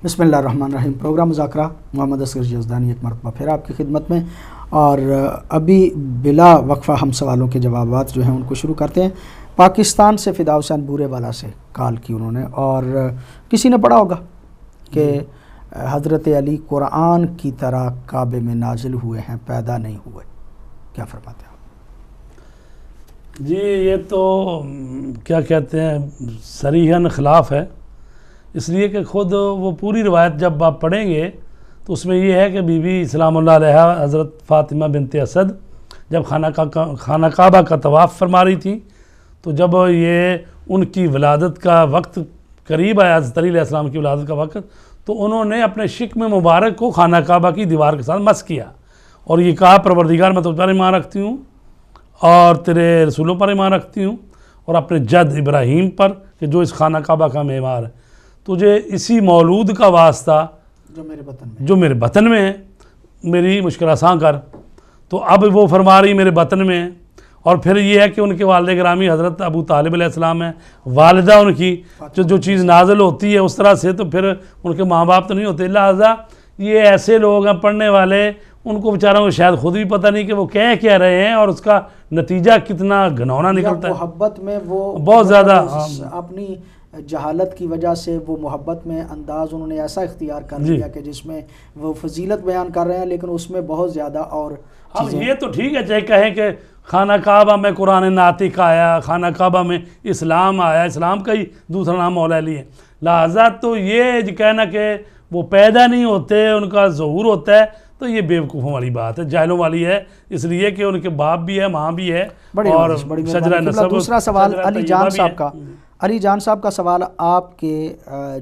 بسم اللہ الرحمن الرحیم۔ پروگرام مذاکرہ، محمد اصغر یزدانی ایک مرتبہ پھر آپ کی خدمت میں، اور ابھی بلا وقفہ ہم سوالوں کے جوابات جو ہیں ان کو شروع کرتے ہیں۔ پاکستان سے فدا حسین بورے والا سے کال کی انہوں نے، اور کسی نے پڑھا ہوگا کہ حضرت علی قرآن کی طرح کعبے میں نازل ہوئے ہیں، پیدا نہیں ہوئے، کیا فرماتے ہیں آپ؟ جی یہ تو کیا کہتے ہیں صریحاً خلاف ہے، اس لیے کہ خود وہ پوری روایت جب آپ پڑھیں گے تو اس میں یہ ہے کہ بی بی سلام اللہ علیہا حضرت فاطمہ بنت اسد جب خانہ کعبہ کا طواف فرما رہی تھی، تو جب یہ ان کی ولادت کا وقت قریب آیا، حضرت علی علیہ السلام کی ولادت کا وقت، تو انہوں نے اپنے شکم مبارک کو خانہ کعبہ کی دیوار کے ساتھ مس کیا اور یہ کہا پروردگار میں تجھ پر ایمان رکھتی ہوں اور تیرے رسولوں پر ایمان رکھتی ہوں اور اپنے جد ابراہیم پر کہ جو اس خانہ کعبہ کا معمار ہے، تجھے اسی مولود کا واسطہ جو میرے بطن میں ہے میری مشکل آسان کر۔ تو اب وہ فرما رہی میرے بطن میں ہے، اور پھر یہ ہے کہ ان کے والد گرامی حضرت ابو طالب علیہ السلام ہیں، والدہ ان کی جو چیز نازل ہوتی ہے اس طرح سے تو پھر ان کے ماں باپ تو نہیں ہوتے، لہٰذا یہ ایسے لوگ ہیں پڑھنے والے، ان کو بیچاروں کو شاید خود بھی پتہ نہیں کہ وہ کہہ رہے ہیں اور اس کا نتیجہ کتنا گھنونا نکلتا ہے۔ محبت میں وہ بہت زیادہ اپنی جہالت کی وجہ سے وہ محبت میں انداز انہوں نے ایسا اختیار کر لیا کہ جس میں وہ فضیلت بیان کر رہے ہیں لیکن اس میں بہت زیادہ اور یہ تو ٹھیک ہے، چاہے کہیں کہ خانہ کعبہ میں قرآن ناطق آیا، خانہ کعبہ میں اسلام آیا، اسلام کا ہی دوسرا نام مولا علی ہے، لہٰذا تو یہ کہنا کہ وہ پیدا نہیں ہوتے ان کا ظہور ہوتا ہے تو یہ بیوقوفوں والی بات ہے، جاہلوں والی ہے، اس لیے کہ ان کے باپ بھی ہے، ماں بھی ہے، اور شجرہ نسب۔ دوسرا سوال علی جان صاحب کا، علی جان صاحب کا سوال آپ کے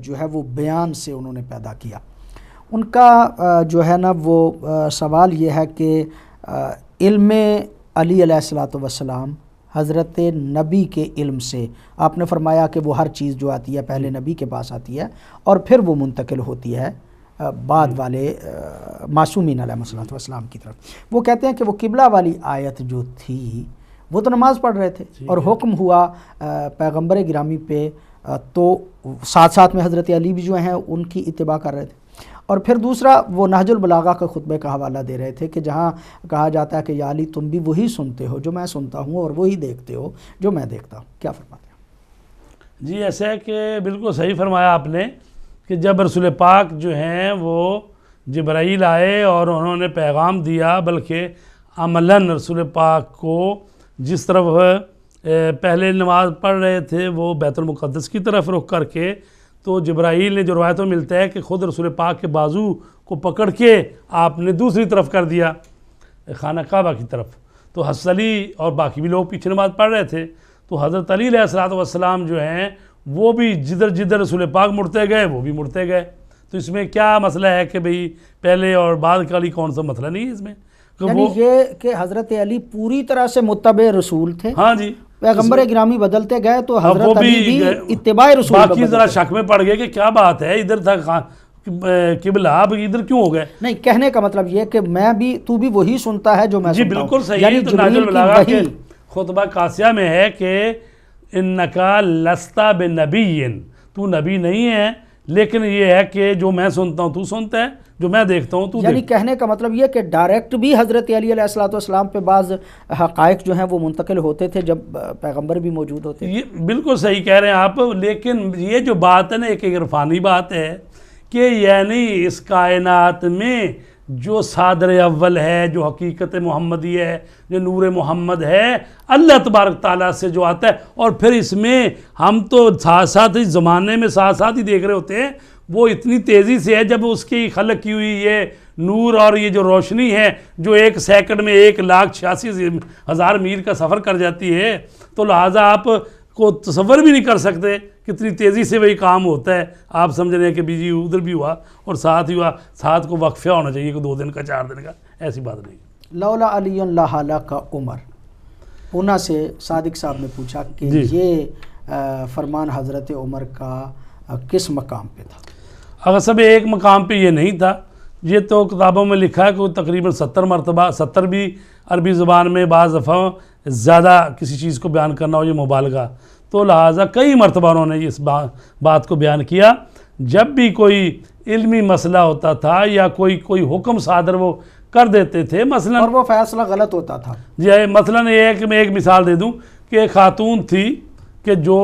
جو ہے وہ بیان سے انہوں نے پیدا کیا، ان کا جو ہے نا وہ سوال یہ ہے کہ علم علی علیہ الصلوۃ والسلام حضرت نبی کے علم سے، آپ نے فرمایا کہ وہ ہر چیز جو آتی ہے پہلے نبی کے پاس آتی ہے اور پھر وہ منتقل ہوتی ہے بعد والے معصومین علیہ الصلوۃ والسلام کی طرف۔ وہ کہتے ہیں کہ وہ قبلہ والی آیت جو تھی وہ تو نماز پڑھ رہے تھے اور حکم ہوا پیغمبر گرامی پہ، تو ساتھ ساتھ میں حضرت علی بھی جو ہیں ان کی اتباع کر رہے تھے، اور پھر دوسرا وہ نہج البلاغہ کے خطبے کا حوالہ دے رہے تھے کہ جہاں کہا جاتا ہے کہ یا علی تم بھی وہی سنتے ہو جو میں سنتا ہوں اور وہی دیکھتے ہو جو میں دیکھتا ہوں، کیا فرماتے ہیں؟ جی ایسا ہے کہ بالکل صحیح فرمایا آپ نے کہ جب رسول پاک جو ہیں وہ جبرائیل آئے اور انہوں نے پیغام دیا، بلکہ عملاً رسول پاک کو جس طرف پہلے نماز پڑھ رہے تھے وہ بیت المقدس کی طرف رخ کر کے، تو جبرائیل نے جو روایتوں میں ملتا ہے کہ خود رسول پاک کے بازو کو پکڑ کے آپ نے دوسری طرف کر دیا خانہ کعبہ کی طرف، تو حضرت علی اور باقی بھی لوگ پیچھے نماز پڑھ رہے تھے، تو حضرت علی علیہ الصلوۃ والسلام جو ہیں وہ بھی جدھر جدھر رسول پاک مڑتے گئے وہ بھی مڑتے گئے، تو اس میں کیا مسئلہ ہے کہ بھئی پہلے اور بعد کا علی کون سا مسئلہ نہیں ہے اس میں، یعنی یہ کہ حضرت علی پوری طرح سے متبع رسول تھے۔ ہاں جی، پیغمبر گرامی بدلتے گئے تو حضرت علی بھی اتباع رسول، باقی ذرا شک میں پڑ گئے کہ کیا بات ہے، ادھر تھا قبلہ اب ادھر کیوں ہو گئے؟ نہیں، کہنے کا مطلب یہ کہ میں بھی تو بھی وہی سنتا ہے جو میں جی سنتا ہوں۔ بالکل صحیح ہے، تو نہج البلاغہ کے خطبہ قاسیہ میں ہے کہ انکا لست بنبی، تو نبی نہیں ہے، لیکن یہ ہے کہ جو میں سنتا ہوں تو سنتا ہے، جو میں دیکھتا ہوں تو یعنی کہنے کا مطلب یہ کہ ڈائریکٹ بھی حضرت علی علیہ الصلوۃ والسلام پہ بعض حقائق جو ہیں وہ منتقل ہوتے تھے جب پیغمبر بھی موجود ہوتے تھے۔ یہ بالکل صحیح کہہ رہے ہیں آپ، لیکن یہ جو بات ہے نا ایک عرفانی بات ہے کہ یعنی اس کائنات میں جو صادر اول ہے، جو حقیقت محمدی ہے، جو نور محمد ہے، اللہ تبارک تعالیٰ سے جو آتا ہے، اور پھر اس میں ہم تو ساتھ ساتھ اس زمانے میں ساتھ ساتھ ہی دیکھ رہے ہوتے ہیں، وہ اتنی تیزی سے ہے جب اس کی خلق کی ہوئی یہ نور اور یہ جو روشنی ہے جو 1 سیکنڈ میں 1,86,000 میل کا سفر کر جاتی ہے، تو لہٰذا آپ کو تصور بھی نہیں کر سکتے کتنی تیزی سے وہی کام ہوتا ہے۔ آپ سمجھ رہے ہیں کہ جی ادھر بھی ہوا اور ساتھ ہی ہوا، ساتھ کو وقفہ ہونا چاہیے کہ 2 دن کا 4 دن کا، ایسی بات نہیں۔ لولا علی لہلک عمر، پونا سے صادق صاحب نے پوچھا کہ یہ فرمان حضرت عمر کا کس مقام پہ تھا؟ اگر سب ایک مقام پہ یہ نہیں تھا، یہ تو کتابوں میں لکھا ہے کہ تقریباً 70 مرتبہ، 70 بھی عربی زبان میں بعض دفعہ زیادہ کسی چیز کو بیان کرنا ہو یہ مبالغہ، تو لہٰذا کئی مرتبہ انہوں نے اس بات کو بیان کیا۔ جب بھی کوئی علمی مسئلہ ہوتا تھا یا کوئی حکم صادر وہ کر دیتے تھے مثلا، اور وہ فیصلہ غلط ہوتا تھا. جی مثلا یہ ہے کہ میں ایک مثال دے دوں کہ ایک خاتون تھی کہ جو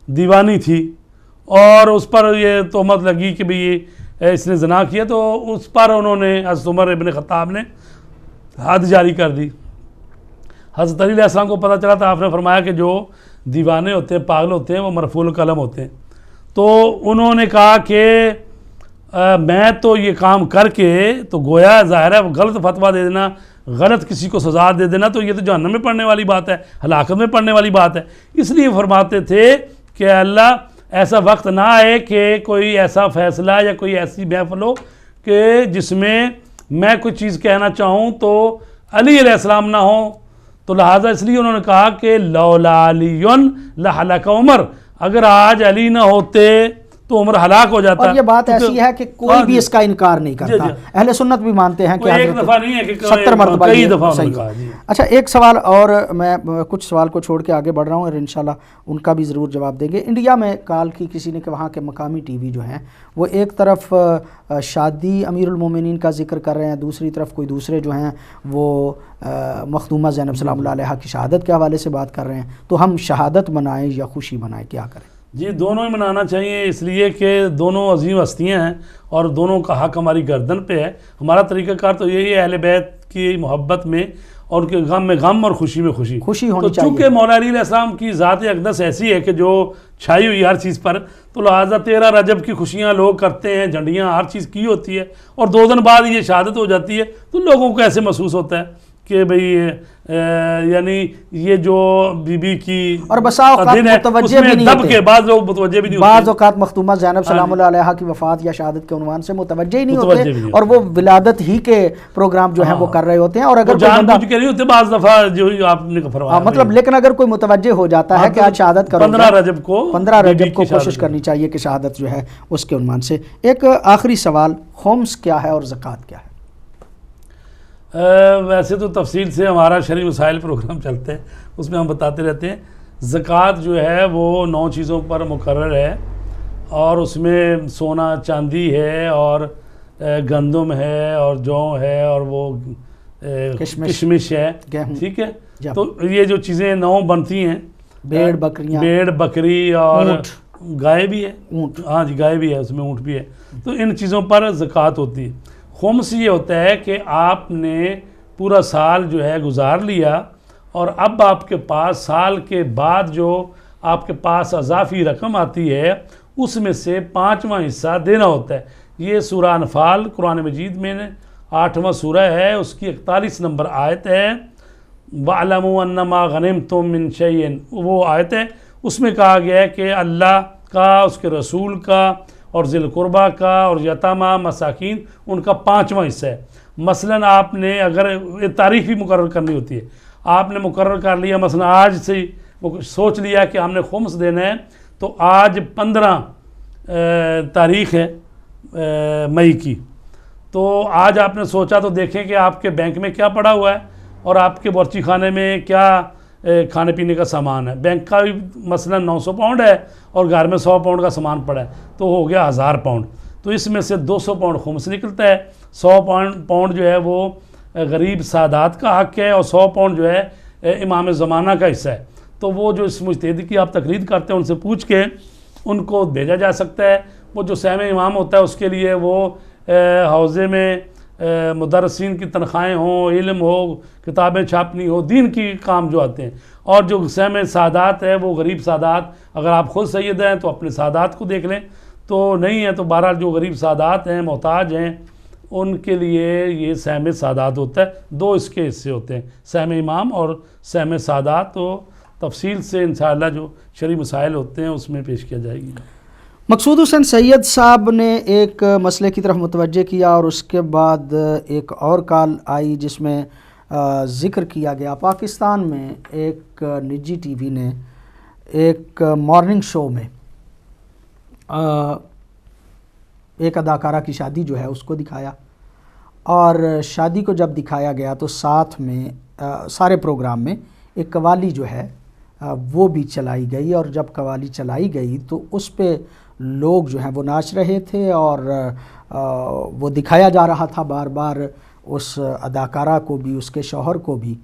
دیوانی تھی اور اس پر یہ تہمت لگی کہ بھئی اس نے زنا کیا، تو اس پر انہوں نے حضرت عمر ابن خطاب نے حد جاری کر دی. حضرت علی علیہ السلام کو پتہ چلا تو آپ نے فرمایا کہ جو دیوانے ہوتے ہیں، پاگل ہوتے ہیں، وہ مرفوع القلم ہوتے ہیں. تو انہوں نے کہا کہ میں تو یہ کام کر کے تو گویا ظاہر ہے غلط فتویٰ دے دینا، غلط کسی کو سزا دے دینا، تو یہ تو جہنم میں پڑنے والی بات ہے، ہلاکت میں پڑنے والی بات ہے. اس لیے فرماتے تھے کہ اللہ ایسا وقت نہ آئے کہ کوئی ایسا فیصلہ یا کوئی ایسی محفل ہو کہ جس میں کوئی چیز کہنا چاہوں تو علی علیہ السلام نہ ہوں. تو لہٰذا اس لیے انہوں نے کہا کہ لولا علی لہلک عمر، اگر آج علی نہ ہوتے تو عمر ہلاک ہو جاتا. اور یہ بات ایسی ہے کہ کوئی بھی اس کا انکار نہیں کرتا. اہل سنت بھی مانتے ہیں کہ ایک دفعہ نہیں ہے کہ 70 مرتبہ کئی دفعہ صحیح. کہا. اچھا ایک سوال اور، میں کچھ سوال کو چھوڑ کے آگے بڑھ رہا ہوں اور انشاءاللہ ان کا بھی ضرور جواب دیں گے. انڈیا میں کال کی کسی نے کہ وہاں کے مقامی ٹی وی جو ہیں وہ ایک طرف شادی امیر المومنین کا ذکر کر رہے ہیں، دوسری طرف کوئی دوسرے جو ہیں وہ مخدومہ زینب سلام اللہ علیہا کی شہادت کے حوالے سے بات کر رہے ہیں. تو ہم شہادت منائیں یا خوشی منائیں، کیا کریں؟ جی دونوں ہی منانا چاہیے، اس لیے کہ دونوں عظیم ہستیاں ہیں اور دونوں کا حق ہماری گردن پہ ہے. ہمارا طریقہ کار تو یہی ہے اہل بیت کی محبت میں اور ان کے غم میں غم اور خوشی میں خوشی ہونی تو چاہیے. چونکہ مولا علی علیہ السلام کی ذات اقدس ایسی ہے کہ جو چھائی ہوئی ہر چیز پر، تو لہٰذا 13 رجب کی خوشیاں لوگ کرتے ہیں، جھنڈیاں ہر چیز کی ہوتی ہے، اور 2 دن بعد یہ شہادت ہو جاتی ہے. تو لوگوں کو ایسے محسوس ہوتا ہے کہ بھئی یعنی یہ جو بی بی کی اور بسا اوقات متوجہ بھی نہیں ہوتے، بعض لوگ متوجہ بھی نہیں ہوتے، بعض اوقات مختومہ زینب سلام اللہ علیہا کی وفات یا شہادت کے عنوان سے متوجہ ہی نہیں ہوتے اور وہ ولادت ہی کے پروگرام جو ہیں وہ کر رہے ہوتے ہیں. اور اگر جان بوجھ کے نہیں ہوتے بعض دفعہ جو آپ نے فرمایا مطلب، لیکن اگر کوئی متوجہ ہو جاتا ہے کہ آج شہادت کرو، 15 رجب کو کوشش کرنی چاہیے کہ شہادت جو ہے اس کے عنوان سے. ایک آخری سوال، خمس کیا ہے اور زکوٰۃ کیا ہے؟ ویسے تو تفصیل سے ہمارا شرعی مسائل پروگرام چلتے ہیں، اس میں ہم بتاتے رہتے ہیں. زکوٰۃ جو ہے وہ 9 چیزوں پر مقرر ہے، اور اس میں سونا چاندی ہے اور گندم ہے اور جو ہے اور وہ کشمش ہے، ٹھیک ہے. تو یہ جو چیزیں 9 بنتی ہیں، بیڑ بکری اور گائے بھی ہے، ہاں جی گائے بھی ہے، اس میں اونٹ بھی ہے. تو ان چیزوں پر زکوٰۃ ہوتی ہے. خمس یہ ہوتا ہے کہ آپ نے پورا سال جو ہے گزار لیا اور اب آپ کے پاس سال کے بعد جو آپ کے پاس اضافی رقم آتی ہے اس میں سے 5واں حصہ دینا ہوتا ہے. یہ سورہ انفال قرآن مجید میں 8واں سورہ ہے، اس کی 41 نمبر آیت ہے. وَاعْلَمُوا أَنَّمَا غَنِمْتُم مِّن شَيْءٍ، وہ آیت ہے. اس میں کہا گیا ہے کہ اللہ کا، اس کے رسول کا اور ذی القربہ کا اور یتامہ مساکین ان کا 5واں حصہ ہے. مثلا آپ نے اگر تاریخ بھی مقرر کرنی ہوتی ہے، آپ نے مقرر کر لیا، مثلا آج سے سوچ لیا کہ ہم نے خمس دینا ہے، تو آج 15 تاریخ ہے مئی کی، تو آج آپ نے سوچا تو دیکھیں کہ آپ کے بینک میں کیا پڑا ہوا ہے اور آپ کے بورچی خانے میں کیا کھانے پینے کا سامان ہے. بینک کا بھی مثلا 900 پاؤنڈ ہے اور گھر میں 100 پاؤنڈ کا سامان پڑا ہے، تو ہو گیا 1000 پاؤنڈ. تو اس میں سے 200 پاؤنڈ خمس نکلتا ہے. 100 پاؤنڈ جو ہے وہ غریب سادات کا حق ہے اور 100 پاؤنڈ جو ہے امام زمانہ کا حصہ ہے. تو وہ جو اس مجتہد کی آپ تقلید کرتے ہیں ان سے پوچھ کے ان کو بھیجا جا سکتا ہے. وہ جو سہم امام ہوتا ہے اس کے لیے وہ حوزے میں مدرسین کی تنخواہیں ہوں، علم ہو، کتابیں چھاپنی ہو، دین کی کام جو آتے ہیں. اور جو سہم سادات ہے وہ غریب سادات، اگر آپ خود سید ہیں تو اپنے سادات کو دیکھ لیں، تو نہیں ہے تو بہرحال جو غریب سادات ہیں، محتاج ہیں، ان کے لیے یہ سہم سادات ہوتا ہے. 2 اس کے حصے ہوتے ہیں، سہم امام اور سہم سادات. تو تفصیل سے انشاءاللہ جو شرعی مسائل ہوتے ہیں اس میں پیش کیا جائے گی. مقصود حسین سید صاحب نے ایک مسئلے کی طرف متوجہ کیا اور اس کے بعد ایک اور کال آئی جس میں ذکر کیا گیا پاکستان میں ایک نجی ٹی وی نے ایک مارننگ شو میں ایک اداکارہ کی شادی جو ہے اس کو دکھایا، اور شادی کو جب دکھایا گیا تو ساتھ میں سارے پروگرام میں ایک قوالی جو ہے وہ بھی چلائی گئی، اور جب قوالی چلائی گئی تو اس پہ لوگ جو ہیں وہ ناچ رہے تھے اور وہ دکھایا جا رہا تھا بار بار اس اداکارہ کو بھی، اس کے شوہر کو بھی،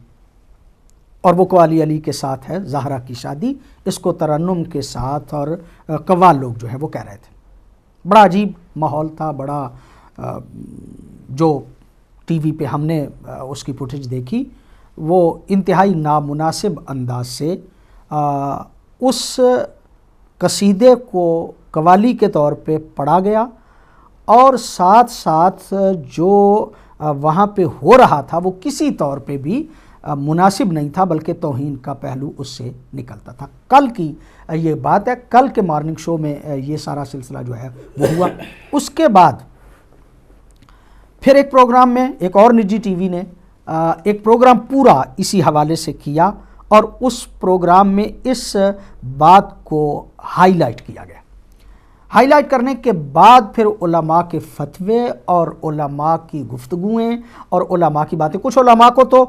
اور وہ قوالی علی کے ساتھ ہے زہرا کی شادی، اس کو ترنم کے ساتھ اور قوال لوگ جو ہے وہ کہہ رہے تھے۔ بڑا عجیب ماحول تھا، بڑا جو ٹی وی پہ ہم نے اس کی فوٹیج دیکھی وہ انتہائی نامناسب انداز سے اس قصیدے کو قوالی کے طور پہ پڑھا گیا، اور ساتھ ساتھ جو وہاں پہ ہو رہا تھا وہ کسی طور پہ بھی مناسب نہیں تھا، بلکہ توہین کا پہلو اس سے نکلتا تھا۔ کل کی یہ بات ہے، کل کے مارننگ شو میں یہ سارا سلسلہ جو ہے وہ ہوا۔ اس کے بعد پھر ایک پروگرام میں ایک اور نجی ٹی وی نے ایک پروگرام پورا اسی حوالے سے کیا، اور اس پروگرام میں اس بات کو ہائی لائٹ کیا گیا۔ ہائی لائٹ کرنے کے بعد پھر علماء کے فتوے اور علماء کی گفتگویں اور علماء کی باتیں، کچھ علماء کو تو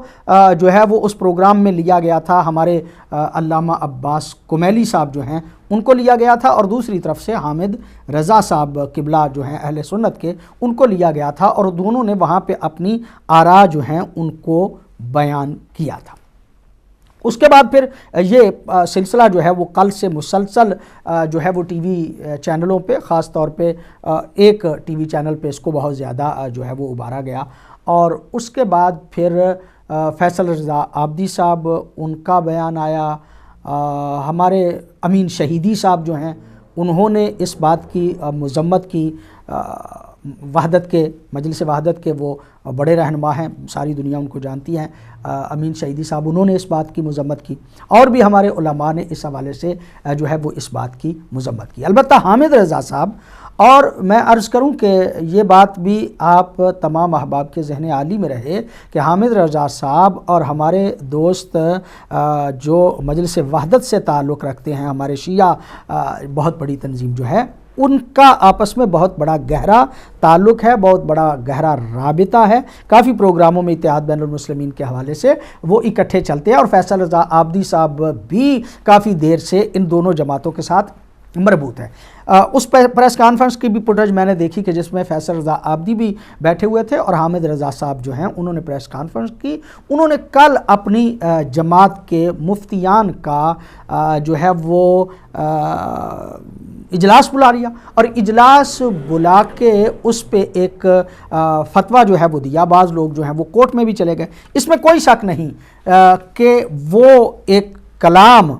جو ہے وہ اس پروگرام میں لیا گیا تھا، ہمارے علامہ عباس کمیلی صاحب جو ہیں ان کو لیا گیا تھا، اور دوسری طرف سے حامد رضا صاحب قبلہ جو ہیں اہل سنت کے، ان کو لیا گیا تھا، اور دونوں نے وہاں پہ اپنی آراء جو ہیں ان کو بیان کیا تھا۔ اس کے بعد پھر یہ سلسلہ جو ہے وہ کل سے مسلسل جو ہے وہ ٹی وی چینلوں پہ، خاص طور پہ ایک ٹی وی چینل پہ اس کو بہت زیادہ جو ہے وہ ابھارا گیا، اور اس کے بعد پھر فیصل رضا عابدی صاحب ان کا بیان آیا، ہمارے امین شہیدی صاحب جو ہیں انہوں نے اس بات کی مذمت کی، وحدت کے مجلس وحدت کے وہ بڑے رہنما ہیں، ساری دنیا ان کو جانتی ہیں، امین شہیدی صاحب انہوں نے اس بات کی مذمت کی، اور بھی ہمارے علماء نے اس حوالے سے جو ہے وہ اس بات کی مذمت کی۔ البتہ حامد رضا صاحب، اور میں عرض کروں کہ یہ بات بھی آپ تمام احباب کے ذہن عالی میں رہے کہ حامد رضا صاحب اور ہمارے دوست جو مجلس وحدت سے تعلق رکھتے ہیں، ہمارے شیعہ بہت بڑی تنظیم جو ہے، ان کا آپس میں بہت بڑا گہرا تعلق ہے، بہت بڑا گہرا رابطہ ہے، کافی پروگراموں میں اتحاد بین المسلمین کے حوالے سے وہ اکٹھے چلتے ہیں، اور فیصل رضا عابدی صاحب بھی کافی دیر سے ان دونوں جماعتوں کے ساتھ مربوط ہے۔ اس پریس کانفرنس کی بھی فوٹیج میں نے دیکھی کہ جس میں فیصل رضا عابدی بھی بیٹھے ہوئے تھے، اور حامد رضا صاحب جو ہیں انہوں نے پریس کانفرنس کی، انہوں نے کل اپنی جماعت کے مفتیان کا جو ہے وہ اجلاس بلا لیا، اور اجلاس بلا کے اس پہ ایک فتویٰ جو ہے وہ دیا۔ بعض لوگ جو ہیں وہ کورٹ میں بھی چلے گئے، اس میں کوئی شک نہیں کہ وہ ایک کلام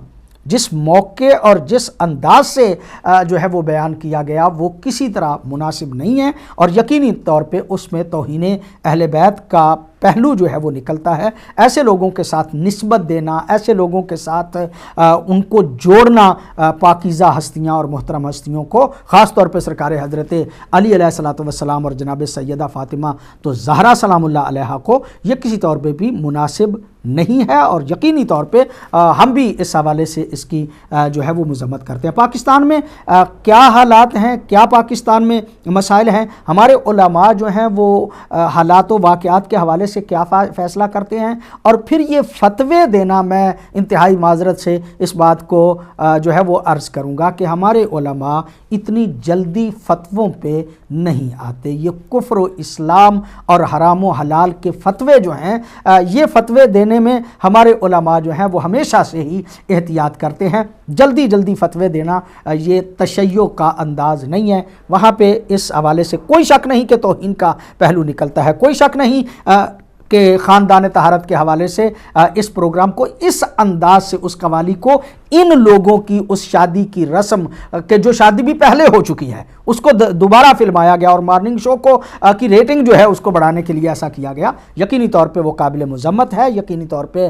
جس موقع اور جس انداز سے جو ہے وہ بیان کیا گیا وہ کسی طرح مناسب نہیں ہے، اور یقینی طور پہ اس میں توہین اہل بیت کا پہلو جو ہے وہ نکلتا ہے۔ ایسے لوگوں کے ساتھ نسبت دینا، ایسے لوگوں کے ساتھ ان کو جوڑنا، پاکیزہ ہستیاں اور محترم ہستیوں کو، خاص طور پہ سرکار حضرت علی علیہ الصلوۃ والسلام اور جناب سیدہ فاطمہ تو زہرا سلام اللہ علیہا کو، یہ کسی طور پہ بھی مناسب نہیں ہے، اور یقینی طور پہ ہم بھی اس حوالے سے اس کی جو ہے وہ مذمت کرتے ہیں۔ پاکستان میں کیا حالات ہیں، کیا پاکستان میں مسائل ہیں، ہمارے علماء جو ہیں وہ حالات و واقعات کے حوالے سے کیا فیصلہ کرتے ہیں، اور پھر یہ فتوے دینا، میں انتہائی معذرت سے اس بات کو جو ہے وہ عرض کروں گا کہ ہمارے علماء اتنی جلدی فتووں پہ نہیں آتے۔ یہ کفر و اسلام اور حرام و حلال کے فتوے جو ہیں، یہ فتوے دینے میں ہمارے علماء جو ہیں وہ ہمیشہ سے ہی احتیاط کرتے ہیں۔ جلدی جلدی فتوے دینا یہ تشیع کا انداز نہیں ہے، وہاں پہ اس حوالے سے کوئی شک نہیں کہ توہین کا پہلو نکلتا ہے، کوئی شک نہیں کہ خاندان طہارت کے حوالے سے اس پروگرام کو اس انداز سے، اس قوالی کو ان لوگوں کی اس شادی کی رسم کہ جو شادی بھی پہلے ہو چکی ہے اس کو دوبارہ فلمایا گیا، اور مارننگ شو کو کی ریٹنگ جو ہے اس کو بڑھانے کے لیے ایسا کیا گیا، یقینی طور پہ وہ قابل مذمت ہے، یقینی طور پہ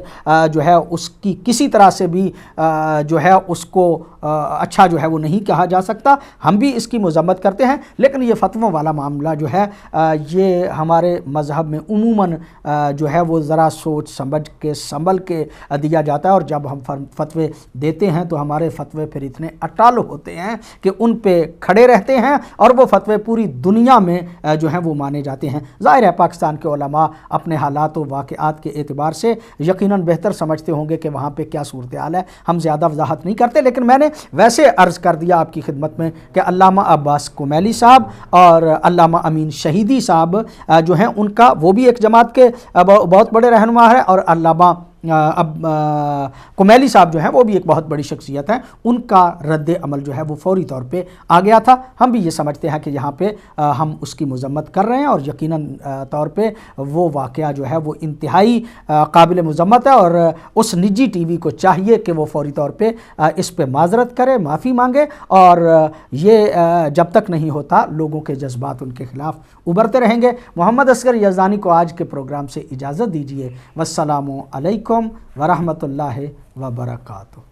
جو ہے اس کی کسی طرح سے بھی جو ہے اس کو اچھا جو ہے وہ نہیں کہا جا سکتا، ہم بھی اس کی مذمت کرتے ہیں، لیکن یہ فتووں والا معاملہ جو ہے یہ ہمارے مذہب میں عموماً جو ہے وہ ذرا سوچ سمجھ کے سنبھل کے دیا جاتا ہے، اور جب ہم فتوے دیتے ہیں تو ہمارے فتوے پھر اتنے اٹالو ہوتے ہیں کہ ان پہ کھڑے رہتے ہیں اور وہ فتوے پوری دنیا میں جو ہیں وہ مانے جاتے ہیں۔ ظاہر ہے پاکستان کے علماء اپنے حالات و واقعات کے اعتبار سے یقیناً بہتر سمجھتے ہوں گے کہ وہاں پہ کیا صورتحال ہے، ہم زیادہ وضاحت نہیں کرتے، لیکن میں نے ویسے عرض کر دیا آپ کی خدمت میں کہ علامہ عباس کمیلی صاحب اور علامہ امین شہیدی صاحب جو ہیں ان کا، وہ بھی ایک جماعت کے بہت بڑے رہنما ہے، اور علامہ کمیلی صاحب جو ہیں وہ بھی ایک بہت بڑی شخصیت ہیں، ان کا رد عمل جو ہے وہ فوری طور پہ آ گیا تھا۔ ہم بھی یہ سمجھتے ہیں کہ یہاں پہ ہم اس کی مذمت کر رہے ہیں، اور یقیناً طور پہ وہ واقعہ جو ہے وہ انتہائی قابل مذمت ہے، اور اس نجی ٹی وی کو چاہیے کہ وہ فوری طور پہ اس پہ معذرت کرے، معافی مانگے، اور یہ جب تک نہیں ہوتا لوگوں کے جذبات ان کے خلاف ابھرتے رہیں گے۔ محمد اصغر یزدانی کو آج کے پروگرام سے اجازت دیجیے۔ والسلام علیکم ورحمۃ اللہ وبرکاتہ۔